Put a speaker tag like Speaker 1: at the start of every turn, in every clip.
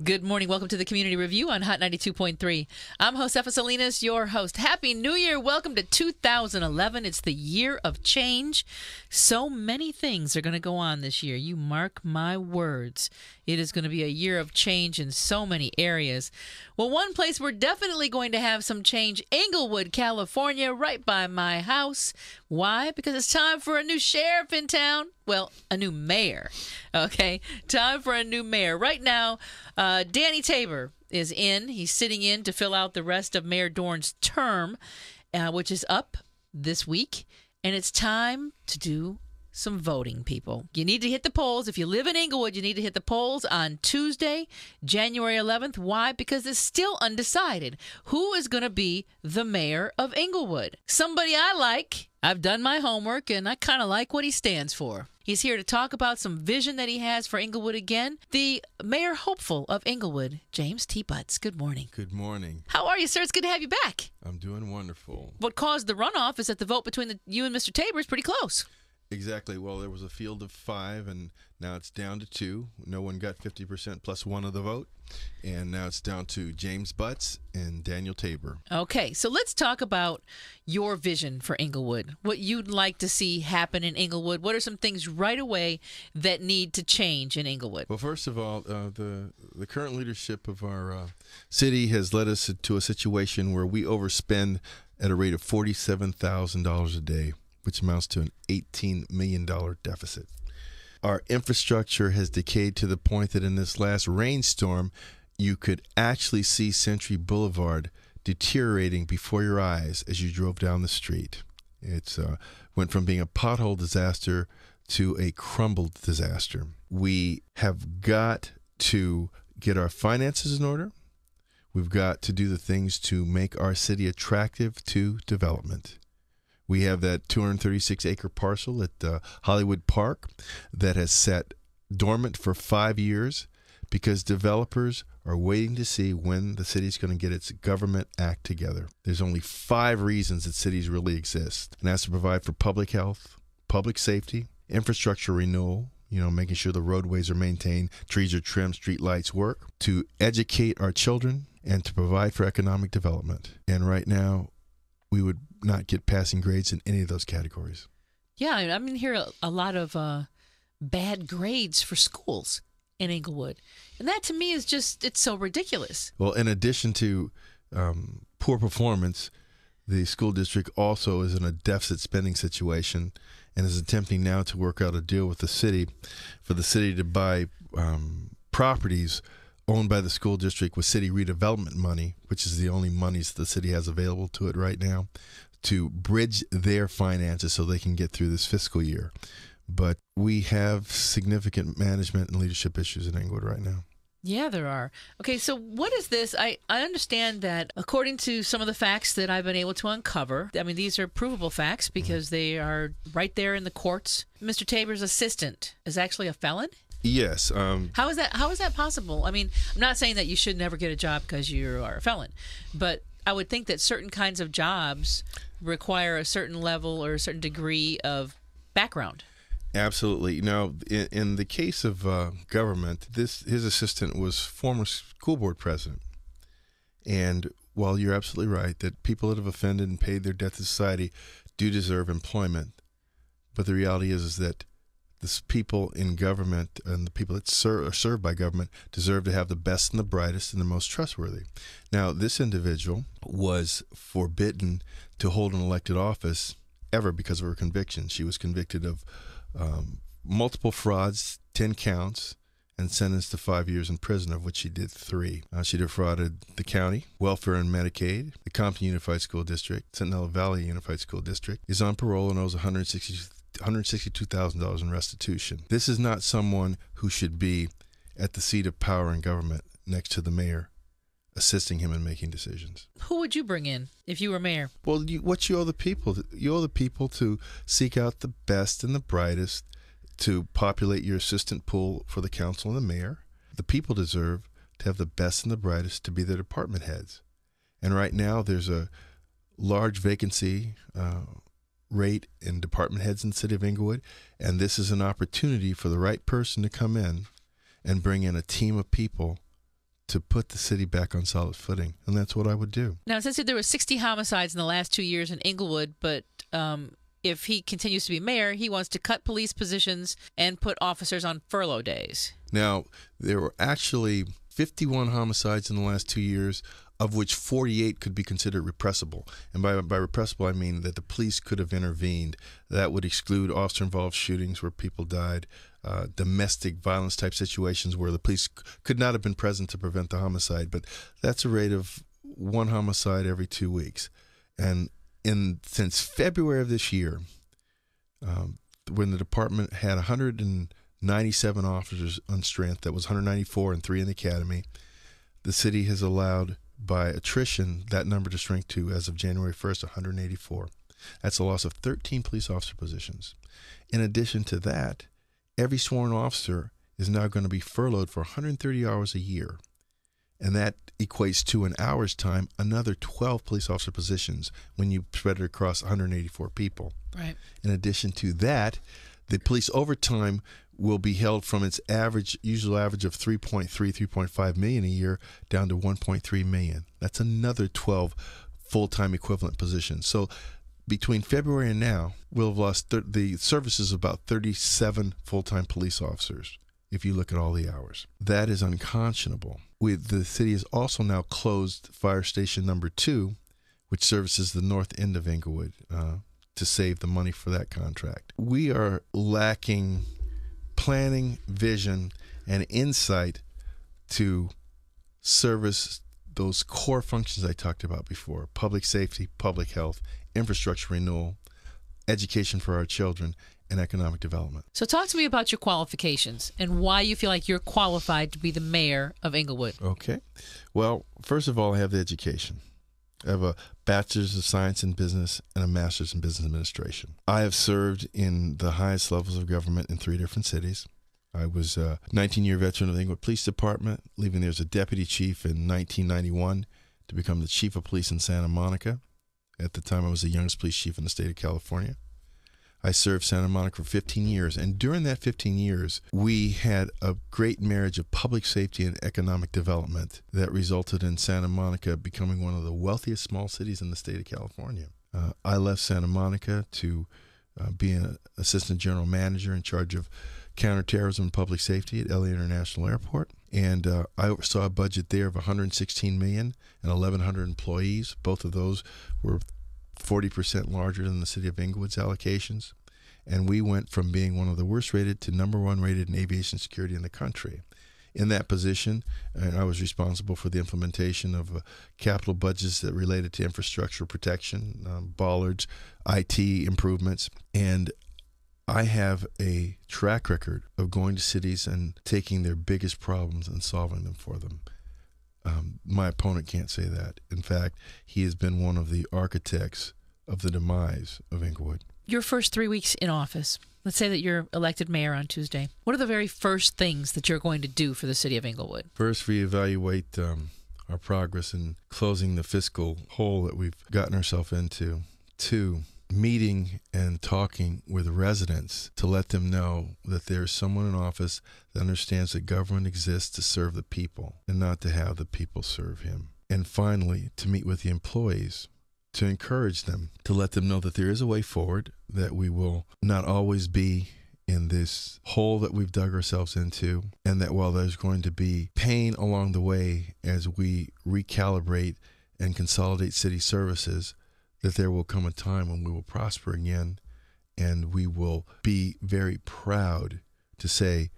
Speaker 1: Good morning. Welcome to the Community Review on Hot 92.3. I'm Josefa Salinas, your host. Happy New Year. Welcome to 2011. It's the year of change. So many things are going to go on this year. You mark my words. It is going to be a year of change in so many areas. Well, one place we're definitely going to have some change, Inglewood, California, right by my house. Why? Because it's time for a new sheriff in town. Well, a new mayor. Okay, time for a new mayor. Right now, Danny Tabor is in. He's sitting in to fill out the rest of Mayor Dorn's term, which is up this week. And it's time to do some voting, people. You need to hit the polls. If you live in Inglewood, you need to hit the polls on Tuesday, January 11th. Why? Because it's still undecided. Who is going to be the mayor of Inglewood? Somebody I like. I've done my homework, and I kind of like what he stands for. He's here to talk about some vision that he has for Inglewood again. The mayor hopeful of Inglewood, James T. Butts. Good morning.
Speaker 2: Good morning.
Speaker 1: How are you, sir? It's good to have you back.
Speaker 2: I'm doing wonderful.
Speaker 1: What caused the runoff is that the vote between you and Mr. Tabor is pretty close.
Speaker 2: Exactly. Well, there was a field of 5, and now it's down to 2. No one got 50% plus 1 of the vote. And now it's down to James Butts and Daniel Tabor.
Speaker 1: Okay, so let's talk about your vision for Inglewood, what you'd like to see happen in Inglewood. What are some things right away that need to change in Inglewood?
Speaker 2: Well, first of all, the current leadership of our city has led us to a situation where we overspend at a rate of $47,000 a day, which amounts to an $18 million deficit. Our infrastructure has decayed to the point that in this last rainstorm, you could actually see Century Boulevard deteriorating before your eyes as you drove down the street. It went from being a pothole disaster to a crumbled disaster. We have got to get our finances in order. We've got to do the things to make our city attractive to development. We have that 236-acre parcel at Hollywood Park that has sat dormant for 5 years because developers are waiting to see when the city's going to get its government act together. There's only 5 reasons that cities really exist, and that's to provide for public health, public safety, infrastructure renewal, making sure the roadways are maintained, trees are trimmed, street lights work, to educate our children, and to provide for economic development. And right now, we would not get passing grades in any of those categories.
Speaker 1: Yeah, I mean, hear a lot of bad grades for schools in Inglewood. And that to me is just, it's so ridiculous.
Speaker 2: Well, in addition to poor performance, the school district also is in a deficit spending situation and is attempting now to work out a deal with the city for the city to buy properties owned by the school district with city redevelopment money, which is the only monies the city has available to it right now, to bridge their finances so they can get through this fiscal year. But we have significant management and leadership issues in Inglewood right now.
Speaker 1: Yeah, there are. Okay, so what is this? I understand that according to some of the facts that I've been able to uncover, I mean, these are provable facts because they are right there in the courts. Mr. Tabor's assistant is actually a felon?
Speaker 2: Yes.
Speaker 1: How is that possible? I mean, I'm not saying that you should never get a job because you are a felon, but I would think that certain kinds of jobs require a certain level or a certain degree of background.
Speaker 2: Absolutely. Now, in the case of government, his assistant was former school board president. And while you're absolutely right that people that have offended and paid their debt to society do deserve employment, but the reality is that the people in government and the people that are served by government deserve to have the best and the brightest and the most trustworthy. Now, this individual was forbidden to hold an elected office ever because of her conviction. She was convicted of multiple frauds, 10 counts, and sentenced to 5 years in prison, of which she did 3. She defrauded the county, welfare and Medicaid, the Compton Unified School District, Centinela Valley Unified School District, is on parole and owes $162,000 in restitution. This is not someone who should be at the seat of power in government next to the mayor, assisting him in making decisions.
Speaker 1: Who would you bring in if you were mayor?
Speaker 2: Well, what you owe the people. You owe the people to seek out the best and the brightest to populate your assistant pool for the council and the mayor. The people deserve to have the best and the brightest to be their department heads. And right now there's a large vacancy rate in department heads in the city of Inglewood, and this is an opportunity for the right person to come in and bring in a team of people to put the city back on solid footing, and that's what I would do.
Speaker 1: Now, it says that there were 60 homicides in the last 2 years in Inglewood, but if he continues to be mayor, he wants to cut police positions and put officers on furlough days.
Speaker 2: Now, there were actually 51 homicides in the last 2 years, of which 48 could be considered repressible. And by repressible, I mean that the police could have intervened. That would exclude officer-involved shootings where people died, domestic violence type situations where the police could not have been present to prevent the homicide. But that's a rate of 1 homicide every 2 weeks. And since February of this year, when the department had 197 officers on strength, that was 194 and 3 in the academy, the city has allowed, by attrition, that number to shrink to, as of January 1st, 184. That's a loss of 13 police officer positions. In addition to that, every sworn officer is now going to be furloughed for 130 hours a year. And that equates to, an hour's time, another 12 police officer positions when you spread it across 184 people.
Speaker 1: Right.
Speaker 2: In addition to that, the police overtime will be held from its usual average of 3.5 million a year down to 1.3 million. That's another 12 full-time equivalent positions. So between February and now, we'll have lost the services of about 37 full-time police officers if you look at all the hours. That is unconscionable. The city has also now closed Fire Station number 2, which services the north end of Inglewood, to save the money for that contract. We are lacking planning, vision, and insight to service those core functions I talked about before: public safety, public health, infrastructure renewal, education for our children, and economic development.
Speaker 1: So talk to me about your qualifications and why you feel like you're qualified to be the mayor of Inglewood.
Speaker 2: Okay. Well, first of all, I have the education. I have a bachelor's of science in business and a master's in business administration. I have served in the highest levels of government in 3 different cities. I was a 19-year veteran of the Inglewood Police Department, leaving there as a deputy chief in 1991 to become the chief of police in Santa Monica. At the time, I was the youngest police chief in the state of California. I served Santa Monica for 15 years, and during that 15 years, we had a great marriage of public safety and economic development that resulted in Santa Monica becoming one of the wealthiest small cities in the state of California. I left Santa Monica to be an assistant general manager in charge of counterterrorism and public safety at LA International Airport, and I oversaw a budget there of $116 million and 1,100 employees. Both of those were 40% larger than the city of Inglewood's allocations. And we went from being one of the worst rated to number 1 rated in aviation security in the country. In that position, I was responsible for the implementation of capital budgets that related to infrastructure protection, bollards, IT improvements. And I have a track record of going to cities and taking their biggest problems and solving them for them. My opponent can't say that. In fact, he has been one of the architects of the demise of Inglewood.
Speaker 1: Your first 3 weeks in office, let's say that you're elected mayor on Tuesday. What are the very first things that you're going to do for the city of Inglewood?
Speaker 2: First, reevaluate our progress in closing the fiscal hole that we've gotten ourselves into. 2, meeting and talking with residents to let them know that there's someone in office that understands that government exists to serve the people and not to have the people serve him. And finally, to meet with the employees, to encourage them, to let them know that there is a way forward, that we will not always be in this hole that we've dug ourselves into, and that while there's going to be pain along the way as we recalibrate and consolidate city services, that there will come a time when we will prosper again, and we will be very proud to say,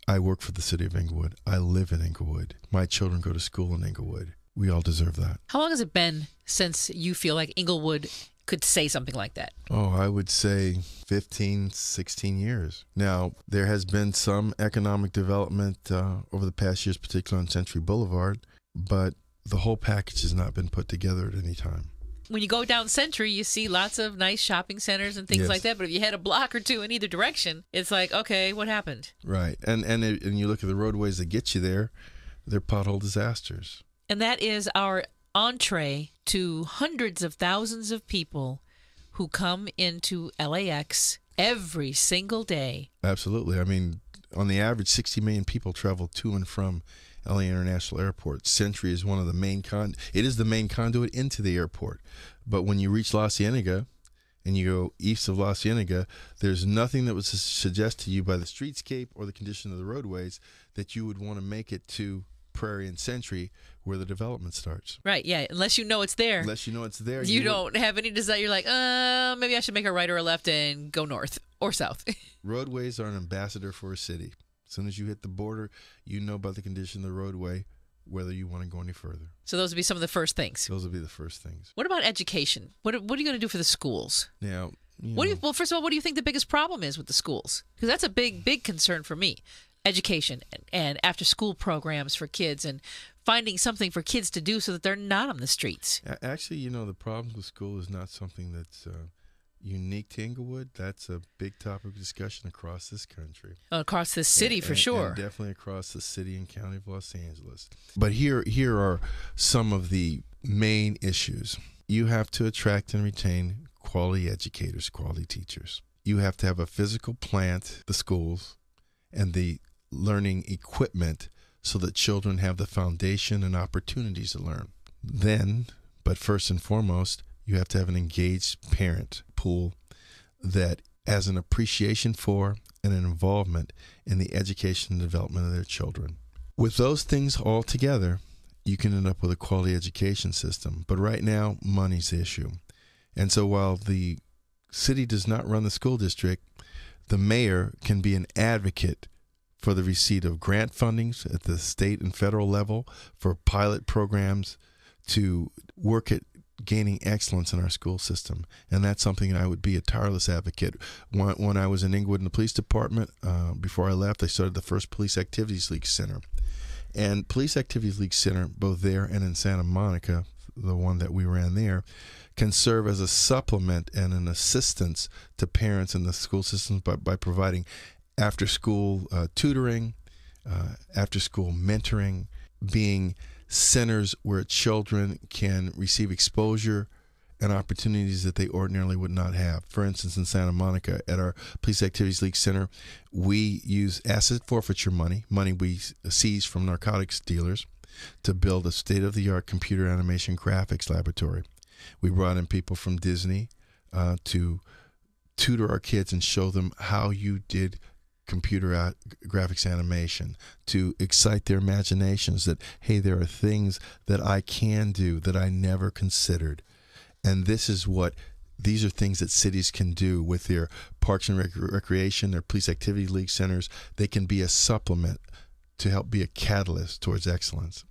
Speaker 2: I work for the city of Inglewood. I live in Inglewood. My children go to school in Inglewood. We all deserve that.
Speaker 1: How long has it been since you feel like Inglewood could say something like that?
Speaker 2: Oh, I would say 15, 16 years. Now, there has been some economic development over the past years, particularly on Century Boulevard, but the whole package has not been put together at any time.
Speaker 1: When you go down Century, you see lots of nice shopping centers and things like that. But if you head a block or 2 in either direction, it's like, okay, what happened?
Speaker 2: Right. And you look at the roadways that get you there, they're pothole disasters.
Speaker 1: And that is our entree to hundreds of thousands of people who come into LAX every single day.
Speaker 2: Absolutely. I mean, on the average, 60 million people travel to and from LA International Airport. Century is one of the main it is the main conduit into the airport. But when you reach La Cienega and you go east of La Cienega, there's nothing that would suggest to you by the streetscape or the condition of the roadways that you would want to make it to Prairie and Century where the development starts.
Speaker 1: Right, yeah, unless you know it's there.
Speaker 2: Unless you know it's there.
Speaker 1: You don't have any desire. You're like, maybe I should make a right or a left and go north or south.
Speaker 2: Roadways are an ambassador for a city. As soon as you hit the border, you know by the condition of the roadway whether you want to go any further.
Speaker 1: So those would be some of the first things.
Speaker 2: Those would be the first things.
Speaker 1: What about education? What are you going to do for the schools?
Speaker 2: Now,
Speaker 1: well, first of all, what do you think the biggest problem is with the schools? Because that's a big concern for me. Education and after-school programs for kids and finding something for kids to do so that they're not on the streets.
Speaker 2: Actually, the problem with school is not something that's unique to Inglewood. That's a big topic of discussion across this country.
Speaker 1: Across this city, for sure.
Speaker 2: And definitely across the city and county of Los Angeles. But here are some of the main issues. You have to attract and retain quality educators, quality teachers. You have to have a physical plant, the schools, and the learning equipment so that children have the foundation and opportunities to learn. Then, but first and foremost, you have to have an engaged parent pool that has an appreciation for and an involvement in the education and development of their children. With those things all together, you can end up with a quality education system. But right now, money's the issue. And so while the city does not run the school district, the mayor can be an advocate for the receipt of grant fundings at the state and federal level for pilot programs to work at gaining excellence in our school system. And that's something I would be a tireless advocate. When I was in Inglewood in the police department, before I left, I started the first Police Activities League Center. And Police Activities League Center, both there and in Santa Monica, the one that we ran there, can serve as a supplement and an assistance to parents in the school systems by providing after-school tutoring, after-school mentoring, being centers where children can receive exposure and opportunities that they ordinarily would not have. For instance, in Santa Monica, at our Police Activities League Center, we use asset forfeiture money we seize from narcotics dealers, to build a state-of-the-art computer animation graphics laboratory. We brought in people from Disney to tutor our kids and show them how you did computer graphics animation, to excite their imaginations that, hey, there are things that I can do that I never considered. And these are things that cities can do with their parks and recreation, their police activity league centers. They can be a supplement to help be a catalyst towards excellence.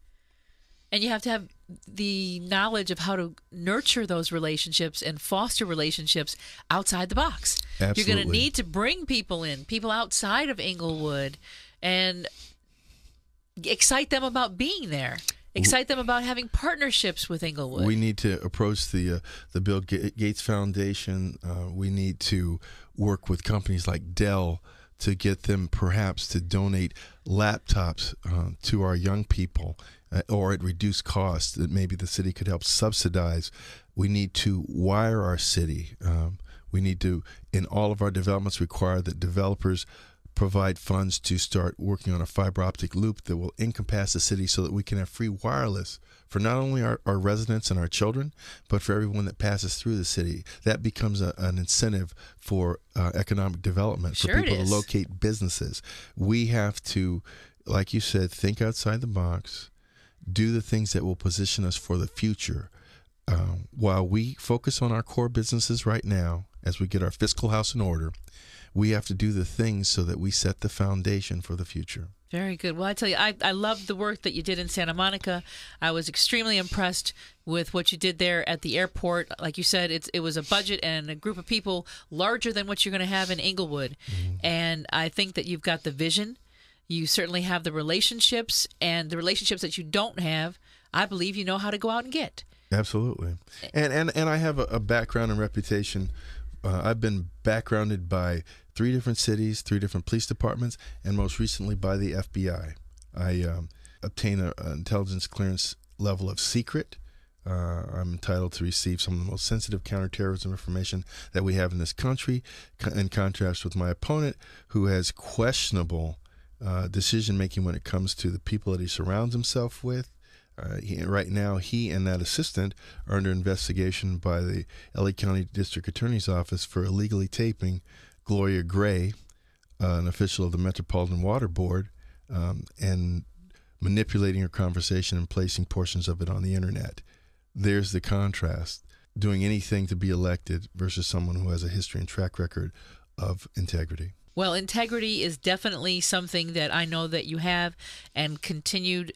Speaker 1: And you have to have the knowledge of how to nurture those relationships and foster relationships outside the box.
Speaker 2: Absolutely.
Speaker 1: You're going to need to bring people in, people outside of Inglewood, and excite them about being there. Excite them about having partnerships with Inglewood.
Speaker 2: We need to approach the Bill Gates Foundation. We need to work with companies like Dell to get them perhaps to donate laptops to our young people, or at reduced cost that maybe the city could help subsidize. We need to wire our city. We need to, in all of our developments, require that developers provide funds to start working on a fiber optic loop that will encompass the city so that we can have free wireless for not only our residents and our children, but for everyone that passes through the city. That becomes an incentive for economic development, for people to locate businesses. We have to, like you said, think outside the box, do the things that will position us for the future. While we focus on our core businesses right now, as we get our fiscal house in order, we have to do the things so that we set the foundation for the future.
Speaker 1: Very good. Well, I tell you, I love the work that you did in Santa Monica. I was extremely impressed with what you did there at the airport. Like you said, it was a budget and a group of people larger than what you're going to have in Inglewood. Mm-hmm. And I think that you've got the vision. You certainly have the relationships, and the relationships that you don't have, I believe you know how to go out and get.
Speaker 2: Absolutely. And I have a background and reputation. I've been backgrounded by 3 different cities, 3 different police departments, and most recently by the FBI. I obtained an intelligence clearance level of secret. I'm entitled to receive some of the most sensitive counterterrorism information that we have in this country, in contrast with my opponent, who has questionable decision making when it comes to the people that he surrounds himself with. Right now, he and that assistant are under investigation by the LA County District Attorney's Office for illegally taping Gloria Gray, an official of the Metropolitan Water Board, and manipulating her conversation and placing portions of it on the internet. There's the contrast. Doing anything to be elected versus someone who has a history and track record of integrity.
Speaker 1: Well, integrity is definitely something that I know that you have, and continued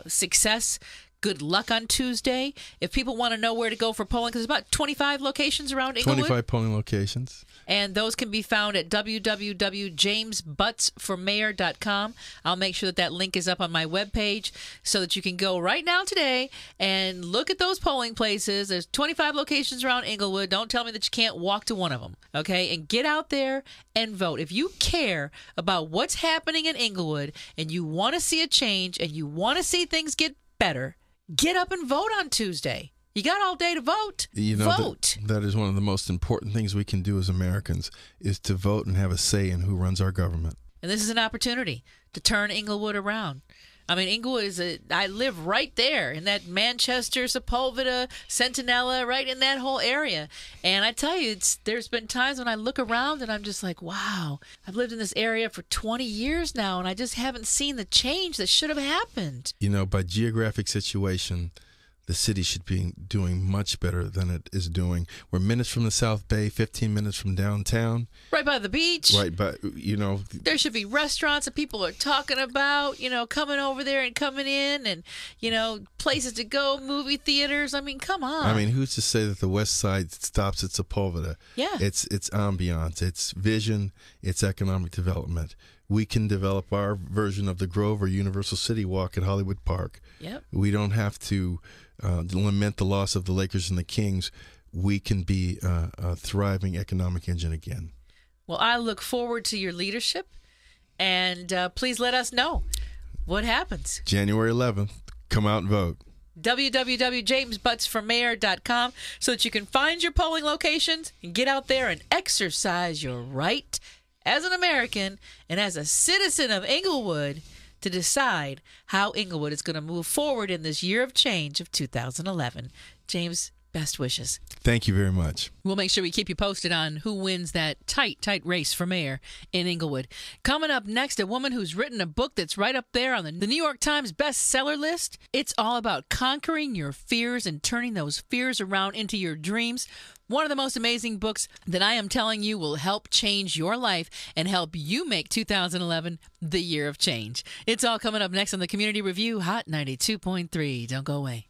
Speaker 1: success. Good luck on Tuesday. If people want to know where to go for polling, because there's about 25 locations around Inglewood.
Speaker 2: 25 polling locations.
Speaker 1: And those can be found at www.jamesbuttsformayor.com. I'll make sure that link is up on my webpage so that you can go right now today and look at those polling places. There's 25 locations around Inglewood. Don't tell me that you can't walk to one of them, okay? And get out there and vote. If you care about what's happening in Inglewood and you want to see a change and you want to see things get better, get up and vote on Tuesday. You got all day to vote. Vote.
Speaker 2: That is one of the most important things we can do as Americans, is to vote and have a say in who runs our government.
Speaker 1: And this is an opportunity to turn Inglewood around. I mean, Inglewood I live right there in that Manchester, Sepulveda, Centinela, right in that whole area. And I tell you, there's been times when I look around and I'm just like, wow, I've lived in this area for 20 years now, and I just haven't seen the change that should have happened.
Speaker 2: By geographic situation, the city should be doing much better than it is doing. We're minutes from the South Bay, 15 minutes from downtown.
Speaker 1: Right by the beach.
Speaker 2: Right by,
Speaker 1: There should be restaurants that people are talking about, coming over there and coming in, and, places to go, movie theaters. I mean, come on.
Speaker 2: I mean, who's to say that the West Side stops at Sepulveda?
Speaker 1: Yeah.
Speaker 2: It's ambiance, it's vision, it's economic development. We can develop our version of the Grove or Universal City Walk at Hollywood Park.
Speaker 1: Yep.
Speaker 2: We don't have to lament the loss of the Lakers and the Kings. We can be a thriving economic engine again.
Speaker 1: Well, I look forward to your leadership, and please let us know what happens.
Speaker 2: January 11th, come out and vote.
Speaker 1: www.jamesbuttsformayor.com so that you can find your polling locations and get out there and exercise your right as an American and as a citizen of Inglewood to decide how Inglewood is going to move forward in this year of change of 2011. James, best wishes.
Speaker 2: Thank you very much.
Speaker 1: We'll make sure we keep you posted on who wins that tight race for mayor in Inglewood. Coming up next, a woman who's written a book that's right up there on the New York Times bestseller list. It's all about conquering your fears and turning those fears around into your dreams. One of the most amazing books that I am telling you will help change your life and help you make 2011 the year of change. It's all coming up next on the Community Review Hot 92.3. Don't go away.